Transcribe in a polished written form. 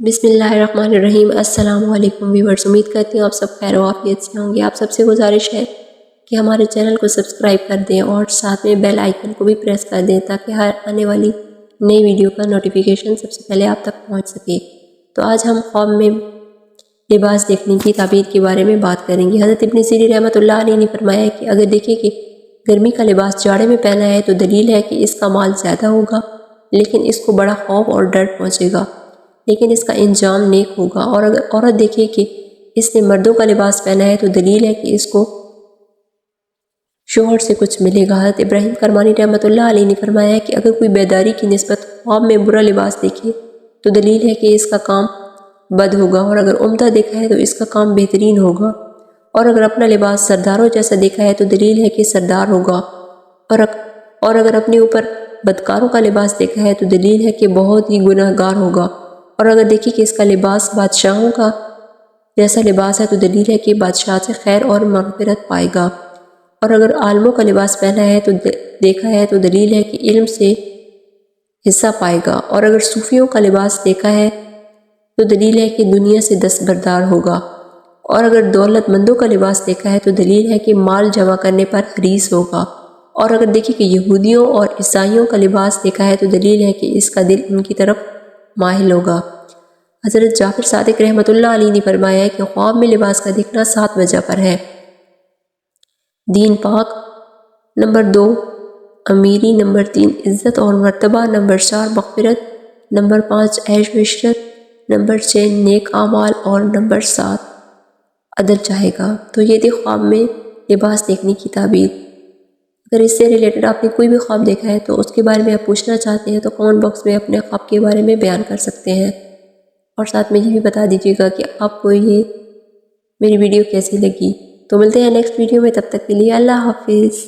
بسم اللہ الرحمن الرحیم۔ السلام علیکم ویورز، امید کرتی ہوں آپ سب خیر و عافیت سے ہوں گے۔ آپ سب سے گزارش ہے کہ ہمارے چینل کو سبسکرائب کر دیں اور ساتھ میں بیل آئیکن کو بھی پریس کر دیں تاکہ ہر آنے والی نئی ویڈیو کا نوٹیفیکیشن سب سے پہلے آپ تک پہنچ سکے۔ تو آج ہم خواب میں لباس دیکھنے کی تعبیر کے بارے میں بات کریں گے۔ حضرت ابن سیرین رحمۃ اللہ علیہ نے فرمایا کہ اگر دیکھیں کہ گرمی کا لباس جاڑے میں پہنا ہے تو دلیل ہے کہ اس کا مال زیادہ ہوگا، لیکن اس کو بڑا خوف اور ڈر پہنچے گا، لیکن اس کا انجام نیک ہوگا۔ اور اگر عورت دیکھے کہ اس نے مردوں کا لباس پہنا ہے تو دلیل ہے کہ اس کو شوہر سے کچھ ملے گا۔ حضرت ابراہیم کرمانی رحمۃ اللہ علیہ نے فرمایا کہ اگر کوئی بیداری کی نسبت خواب میں برا لباس دیکھے تو دلیل ہے کہ اس کا کام بد ہوگا، اور اگر عمدہ دیکھا ہے تو اس کا کام بہترین ہوگا، اور اگر اپنا لباس سرداروں جیسا دیکھا ہے تو دلیل ہے کہ سردار ہوگا، اور اگر اپنے اوپر بدکاروں کا لباس دیکھا ہے تو دلیل ہے کہ بہت ہی گناہ گار ہوگا، اور اگر دیکھی کہ اس کا لباس بادشاہوں کا جیسا لباس ہے تو دلیل ہے کہ بادشاہ سے خیر اور مغفرت پائے گا، اور اگر عالموں کا لباس پہنا ہے تو دیکھا ہے تو دلیل ہے کہ علم سے حصہ پائے گا، اور اگر صوفیوں کا لباس دیکھا ہے تو دلیل ہے کہ دنیا سے دستبردار ہوگا، اور اگر دولت مندوں کا لباس دیکھا ہے تو دلیل ہے کہ مال جمع کرنے پر حریص ہوگا، اور اگر دیکھی کہ یہودیوں اور عیسائیوں کا لباس دیکھا ہے تو دلیل ہے کہ اس کا دل ان کی طرف مائل ہوگا۔ حضرت جعفر صادق رحمۃ اللہ علیہ نے فرمایا ہے کہ خواب میں لباس کا دیکھنا 7 وجہ پر ہے: دین پاک، نمبر 2 امیری، نمبر 3 عزت اور مرتبہ، نمبر 4 مغفرت، نمبر 5 عیش و عشرت، نمبر 6 نیک اعمال، اور نمبر 7 عدل چاہے گا۔ تو یہ تھی خواب میں لباس دیکھنے کی تعبیر۔ اگر اس سے ریلیٹڈ آپ نے کوئی بھی خواب دیکھا ہے تو اس کے بارے میں آپ پوچھنا چاہتے ہیں تو کامنٹ باکس میں اپنے خواب کے بارے میں بیان کر سکتے ہیں، اور ساتھ میں یہ بھی بتا دیجیے گا کہ آپ کو یہ میری ویڈیو کیسی لگی۔ تو ملتے ہیں نیکسٹ ویڈیو میں، تب تک کے لیے اللہ حافظ۔